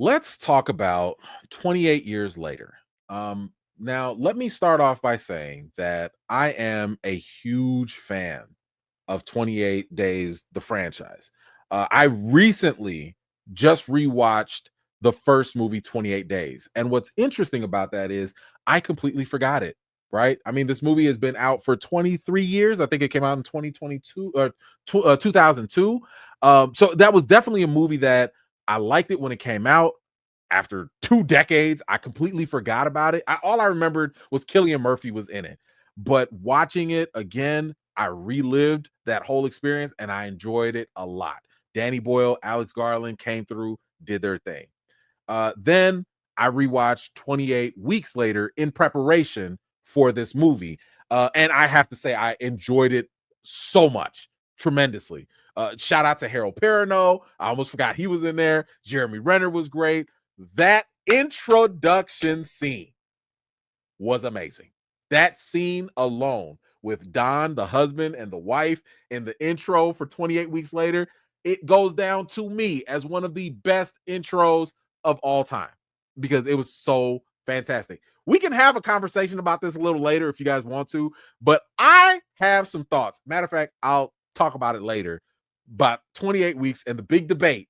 Let's talk about 28 years later. Now, let me start off by saying that I am a huge fan of 28 Days, the franchise. I recently just rewatched the first movie, 28 Days. And what's interesting about that is I completely forgot it, right? I mean, this movie has been out for 23 years. I think it came out in 2022 or 2002. So that was definitely a movie that I liked it when it came out. After 2 decades, I completely forgot about it. All I remembered was Cillian Murphy was in it. But watching it again, I relived that whole experience and I enjoyed it a lot. Danny Boyle, Alex Garland came through, did their thing. Then I rewatched 28 weeks later in preparation for this movie. And I have to say, I enjoyed it so much, tremendously. Shout out to Harold Perrineau. I almost forgot he was in there. Jeremy Renner was great. That introduction scene was amazing. That scene alone with Don, the husband, and the wife in the intro for 28 weeks later, it goes down to me as one of the best intros of all time because it was so fantastic. We can have a conversation about this a little later if you guys want to, but I have some thoughts. Matter of fact, I'll talk about it later. But 28 weeks and the big debate,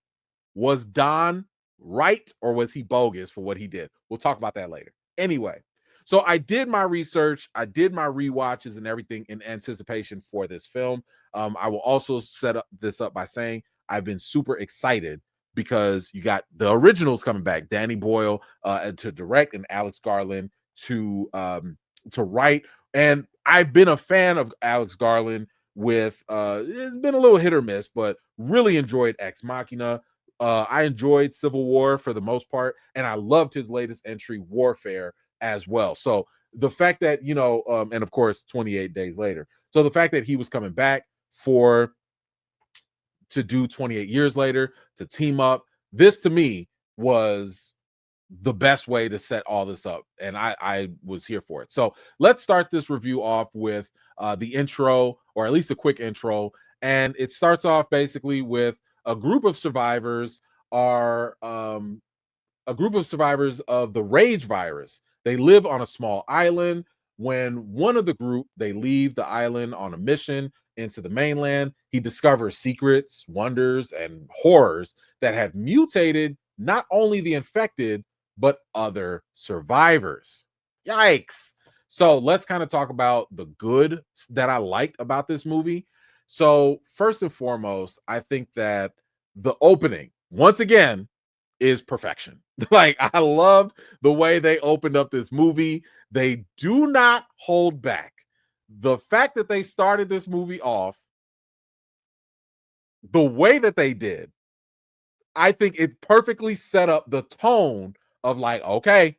was Don right or was he bogus for what he did? We'll talk about that later. Anyway, so I did my research, I did my rewatches and everything in anticipation for this film. I will also set up this up by saying I've been super excited because you got the originals coming back, Danny Boyle to direct and Alex Garland to write. And I've been a fan of Alex Garland with it's been a little hit or miss, but really enjoyed Ex Machina. I enjoyed Civil War for the most part, and I loved his latest entry, Warfare, as well. So the fact that, and of course, 28 days later. So the fact that he was coming back to do 28 years later, to team up, this to me was the best way to set all this up. And I was here for it. So let's start this review off with the intro, or at least a quick intro. And it starts off basically with a group of survivors are a group of survivors of the rage virus. They live on a small island. When one of the group, they leave the island on a mission into the mainland, he discovers secrets, wonders, and horrors that have mutated not only the infected, but other survivors. Yikes. So let's kind of talk about the good that I liked about this movie. So, first and foremost, I think that the opening, once again, is perfection. Like, I loved the way they opened up this movie. They do not hold back. The fact that they started this movie off the way that they did, I think it perfectly set up the tone of like, okay,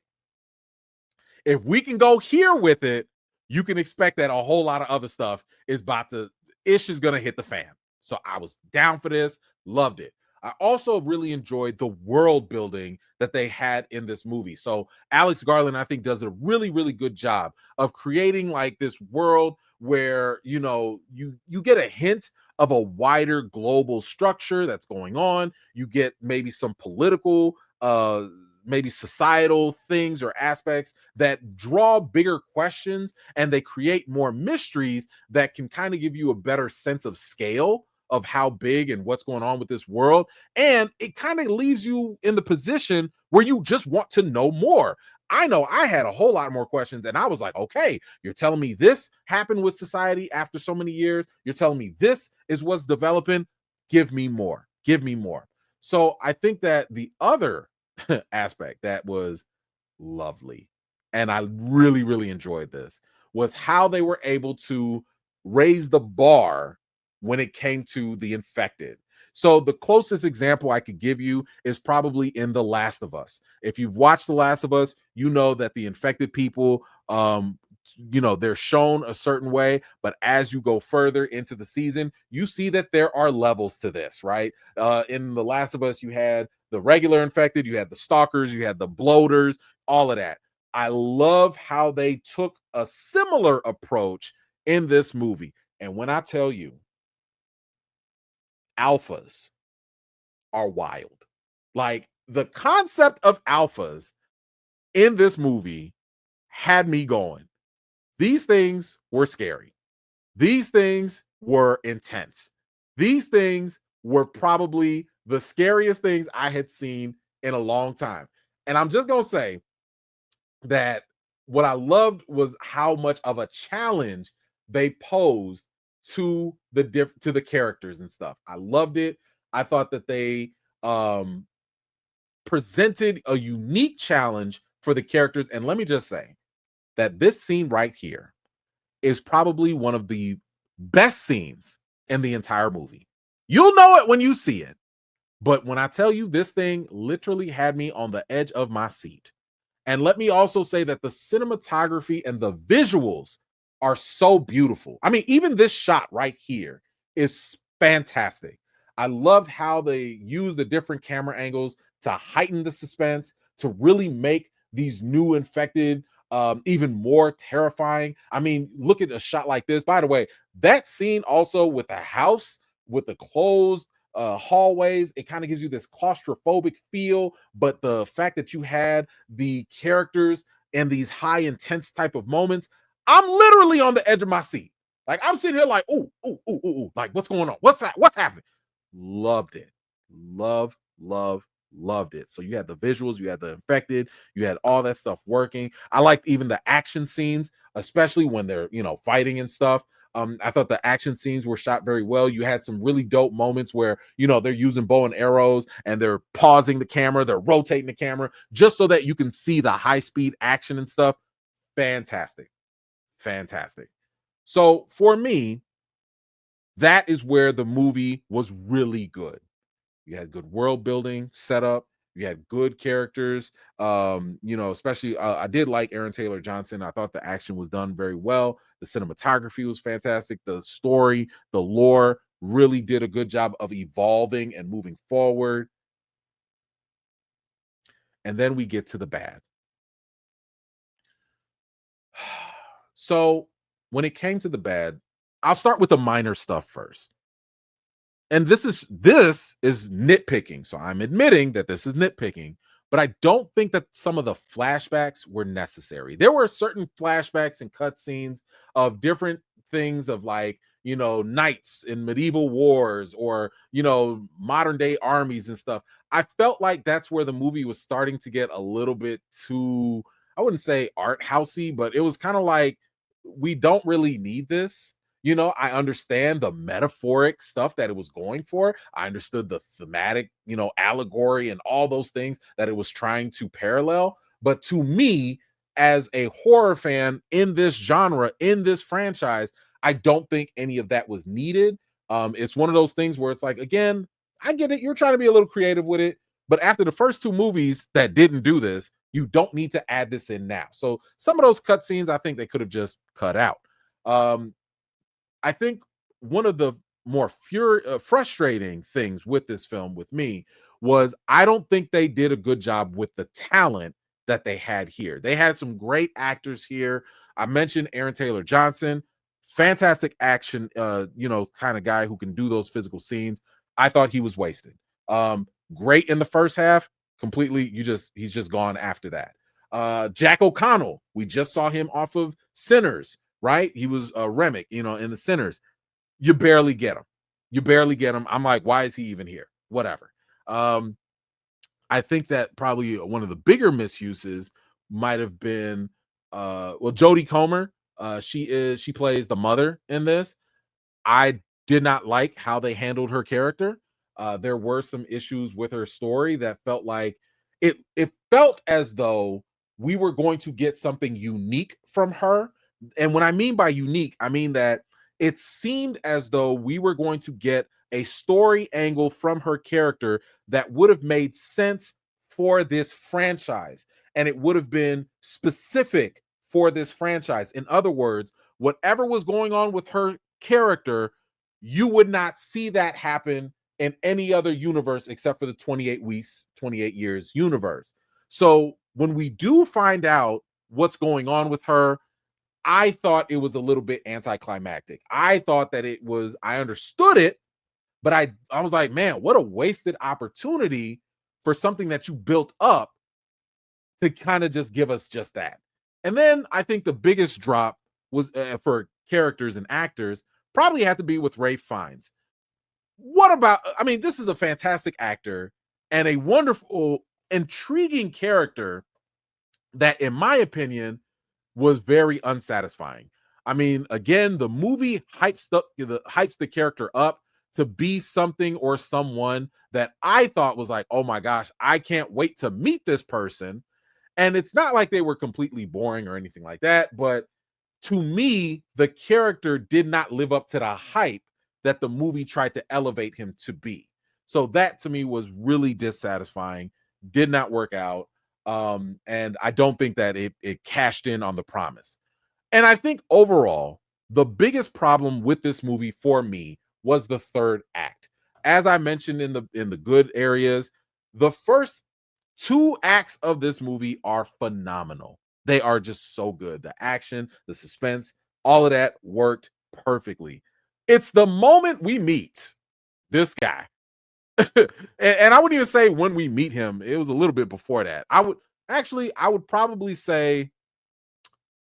if we can go here with it, you can expect that a whole lot of other stuff is gonna hit the fan. So I was down for this, loved it. I also really enjoyed the world building that they had in this movie. So Alex Garland, I think, does a really, really good job of creating like this world where you get a hint of a wider global structure that's going on. You get maybe some political maybe societal things or aspects that draw bigger questions, and they create more mysteries that can kind of give you a better sense of scale of how big and what's going on with this world. And it kind of leaves you in the position where you just want to know more. I know I had a whole lot more questions, and I was like, okay, you're telling me this happened with society after so many years. You're telling me this is what's developing. Give me more. Give me more. So I think that the other aspect that was lovely, and I really, really enjoyed this, was how they were able to raise the bar when it came to the infected. So the closest example I could give you is probably in The Last of Us. If you've watched The Last of Us, you know that the infected people, they're shown a certain way, but as you go further into the season, you see that there are levels to this, right? In The Last of Us, you had the regular infected, you had the stalkers, you had the bloaters, all of that. I love how they took a similar approach in this movie. And when I tell you, alphas are wild. Like, The concept of alphas in this movie had me going. These things were scary. These things were intense. These things were probably the scariest things I had seen in a long time. And I'm just going to say that what I loved was how much of a challenge they posed to to the characters and stuff. I loved it. I thought that they um presented a unique challenge for the characters. And let me just say that this scene right here is probably one of the best scenes in the entire movie. You'll know it when you see it. But when I tell you, this thing literally had me on the edge of my seat. And let me also say that the cinematography and the visuals are so beautiful. I mean, even this shot right here is fantastic. I loved how they used the different camera angles to heighten the suspense, to really make these new infected even more terrifying. I mean, look at a shot like this. By the way, that scene also with the house, with the closed hallways, it kind of gives you this claustrophobic feel. But the fact that you had the characters in these high intense type of moments, I'm literally on the edge of my seat. Like I'm sitting here like, ooh, ooh, ooh, ooh, ooh. Like what's going on? What's that? What's happening? Loved it. Love, love, loved it. So you had the visuals, you had the infected, you had all that stuff working. I liked even the action scenes, especially when they're, fighting and stuff. I thought the action scenes were shot very well. You had some really dope moments where, they're using bow and arrows and they're pausing the camera, they're rotating the camera just so that you can see the high speed action and stuff. Fantastic. Fantastic. So for me, that is where the movie was really good. You had good world building, setup. You had good characters. Especially I did like Aaron Taylor Johnson. I thought the action was done very well. The cinematography was fantastic. The story, the lore really did a good job of evolving and moving forward. And then we get to the bad. So when it came to the bad, I'll start with the minor stuff first. And this is nitpicking. So I'm admitting that this is nitpicking, but I don't think that some of the flashbacks were necessary. There were certain flashbacks and cutscenes of different things of like, knights in medieval wars or, modern day armies and stuff. I felt like that's where the movie was starting to get a little bit too, I wouldn't say art housey, but it was kind of like we don't really need this. I understand the metaphoric stuff that it was going for. I understood the thematic, allegory and all those things that it was trying to parallel. But to me, as a horror fan in this genre, in this franchise, I don't think any of that was needed. It's one of those things where it's like, again, I get it. You're trying to be a little creative with it. But after the first two movies that didn't do this, you don't need to add this in now. So some of those cutscenes, I think they could have just cut out. Um, I think one of the more frustrating things with this film with me was I don't think they did a good job with the talent that they had here. They had some great actors here. I mentioned Aaron Taylor Johnson, fantastic action, kind of guy who can do those physical scenes. I thought he was wasted. Great in the first half, completely. He's just gone after that. Jack O'Connell, we just saw him off of Sinners, right? He was Remick, in the Sinners. You barely get him. You barely get him. I'm like, why is he even here? Whatever. Um, I think that probably one of the bigger misuses might have been Jodie Comer. She plays the mother in this. I did not like how they handled her character. There were some issues with her story that felt like it felt as though we were going to get something unique from her. And when I mean by unique, I mean that it seemed as though we were going to get a story angle from her character that would have made sense for this franchise and it would have been specific for this franchise. In other words, whatever was going on with her character, you would not see that happen in any other universe except for the 28 weeks, 28 years universe. So when we do find out what's going on with her, I thought it was a little bit anticlimactic. I thought that I understood it, but I was like, man, what a wasted opportunity for something that you built up to kind of just give us just that. And then I think the biggest drop was for characters and actors probably had to be with Ray Fiennes. What about, I mean, this is a fantastic actor and a wonderful, intriguing character that, in my opinion, was very unsatisfying. I mean, again, the movie hypes the character up to be something or someone that I thought was like, oh my gosh, I can't wait to meet this person. And it's not like they were completely boring or anything like that, but to me, the character did not live up to the hype that the movie tried to elevate him to be. So that to me was really dissatisfying, did not work out. And I don't think that it cashed in on the promise. And I think overall, the biggest problem with this movie for me was the third act. As I mentioned in the good areas, the first two acts of this movie are phenomenal. They are just so good. The action, the suspense, all of that worked perfectly. It's the moment we meet this guy. And I wouldn't even say when we meet him, it was a little bit before that. I would probably say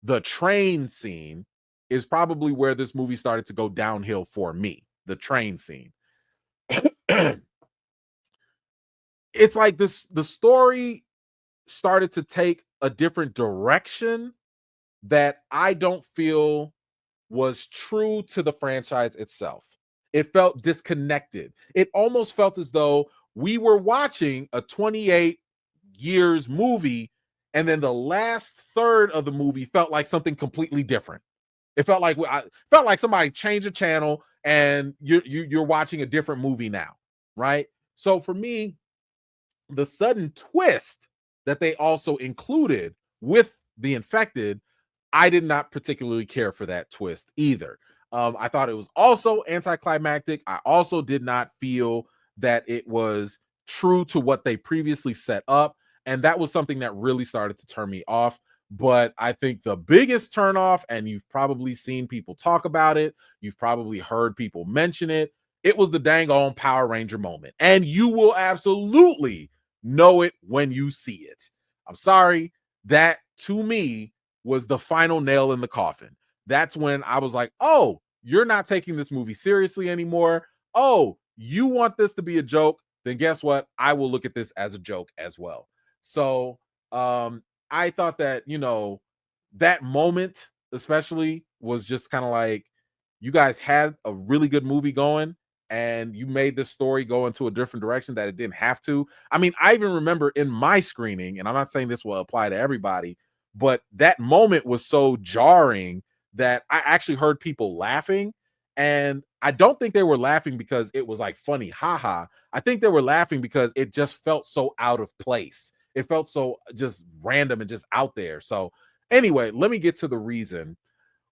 the train scene is probably where this movie started to go downhill for me. The train scene. It's like the story started to take a different direction that I don't feel was true to the franchise itself. It felt disconnected. It almost felt as though we were watching a 28 years movie, and then the last third of the movie felt like something completely different. It felt like I felt like somebody changed the channel and you're watching a different movie now, right? So for me, the sudden twist that they also included with the infected, I did not particularly care for that twist either. I thought it was also anticlimactic. I also did not feel that it was true to what they previously set up. And that was something that really started to turn me off. But I think the biggest turnoff, and you've probably seen people talk about it, you've probably heard people mention it, it was the dang on Power Ranger moment. And you will absolutely know it when you see it. I'm sorry. That to me was the final nail in the coffin. That's when I was like, oh, you're not taking this movie seriously anymore. Oh, you want this to be a joke? Then guess what? I will look at this as a joke as well. So I thought that, that moment especially was just kind of like, you guys had a really good movie going and you made this story go into a different direction that it didn't have to. I mean, I even remember in my screening, and I'm not saying this will apply to everybody, but that moment was so jarring that I actually heard people laughing. And I don't think they were laughing because it was like funny, haha. I think they were laughing because it just felt so out of place. It felt so just random and just out there. So, anyway, let me get to the reason.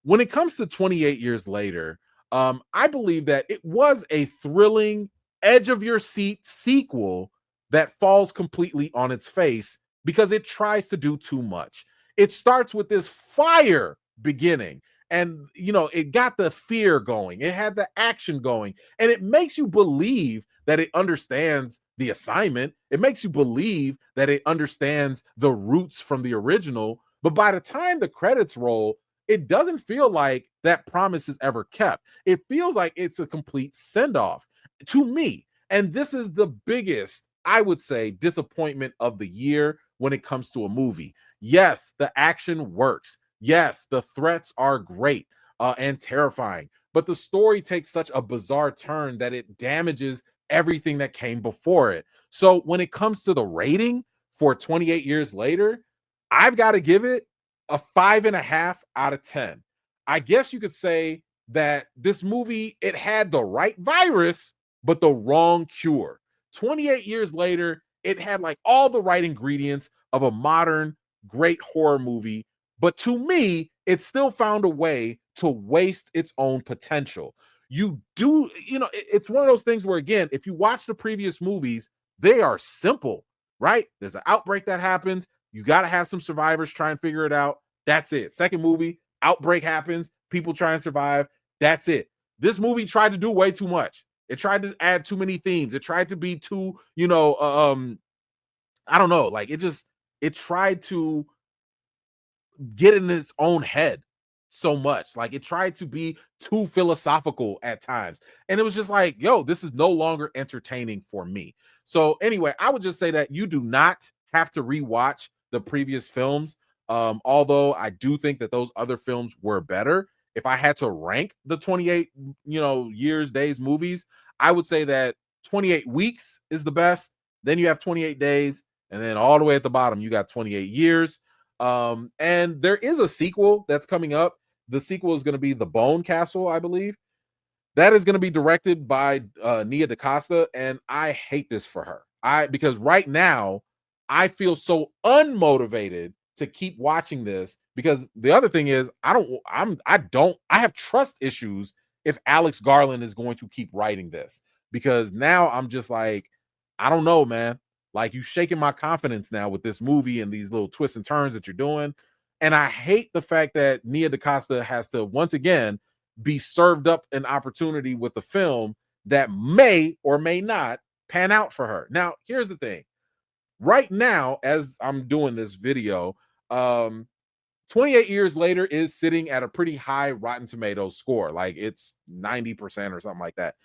When it comes to 28 years later, I believe that it was a thrilling, edge of your seat sequel that falls completely on its face because it tries to do too much. It starts with this fire beginning, and it got the fear going, it had the action going, and it makes you believe that it understands the assignment. It makes you believe that it understands the roots from the original. But by the time the credits roll, it doesn't feel like that promise is ever kept. It feels like it's a complete send off to me. And this is the biggest, I would say, disappointment of the year when it comes to a movie. Yes, the action works. Yes, the threats are great and terrifying, but the story takes such a bizarre turn that it damages everything that came before it. So when it comes to the rating for 28 years later, I've got to give it a 5.5 out of 10. I guess you could say that this movie, it had the right virus, but the wrong cure. 28 years later, it had like all the right ingredients of a modern, great horror movie. But to me, it still found a way to waste its own potential. It's one of those things where, again, if you watch the previous movies, they are simple, right? There's an outbreak that happens. You got to have some survivors try and figure it out. That's it. Second movie, outbreak happens. People try and survive. That's it. This movie tried to do way too much. It tried to add too many themes. It tried to be too, I don't know, like it tried to get in its own head so much. Like it tried to be too philosophical at times. And it was just like, yo, this is no longer entertaining for me. So anyway, I would just say that you do not have to rewatch the previous films. Although I do think that those other films were better. If I had to rank the 28, years, days, movies, I would say that 28 weeks is the best. Then you have 28 days, and then all the way at the bottom, you got 28 years. And there is a sequel that's coming up. The sequel is going to be The Bone Castle, I believe. That is going to be directed by Nia DaCosta, and I hate this for her. Because right now I feel so unmotivated to keep watching this, because the other thing is I have trust issues if Alex Garland is going to keep writing this, because now I'm just like, I don't know, man. Like, you shaking my confidence now with this movie and these little twists and turns that you're doing. And I hate the fact that Nia DaCosta has to once again be served up an opportunity with a film that may or may not pan out for her. Now, here's the thing. Right now, as I'm doing this video, 28 years later is sitting at a pretty high Rotten Tomatoes score. Like, it's 90% or something like that.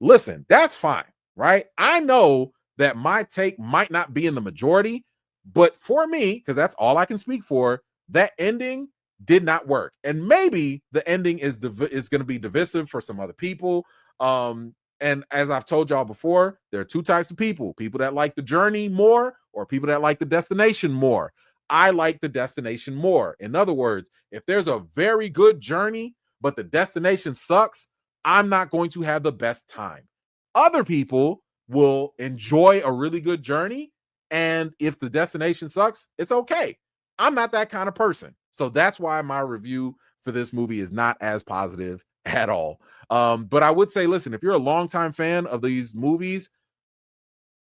Listen, that's fine, right? I know that my take might not be in the majority, but for me, because that's all I can speak for, that ending did not work. And maybe the ending is going to be divisive for some other people. And as I've told y'all before, there are two types of people that like the journey more, or people that like the destination more. I like the destination more. In other words, if there's a very good journey, but the destination sucks, I'm not going to have the best time. Other people will enjoy a really good journey, and if the destination sucks, it's okay. I'm not that kind of person. So that's why my review for this movie is not as positive at all. But I would say, listen, if you're a longtime fan of these movies,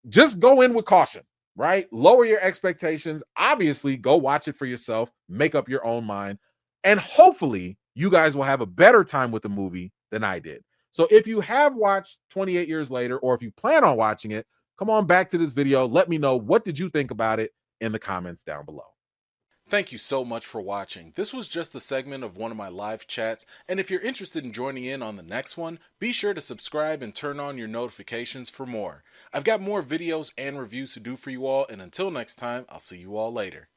just go in with caution, right? Lower your expectations. Obviously, go watch it for yourself, make up your own mind, and hopefully you guys will have a better time with the movie than I did. So if you have watched 28 years later, or if you plan on watching it, come on back to this video. Let me know, what did you think about it in the comments down below. Thank you so much for watching. This was just a segment of one of my live chats, and if you're interested in joining in on the next one, be sure to subscribe and turn on your notifications for more. I've got more videos and reviews to do for you all, and until next time, I'll see you all later.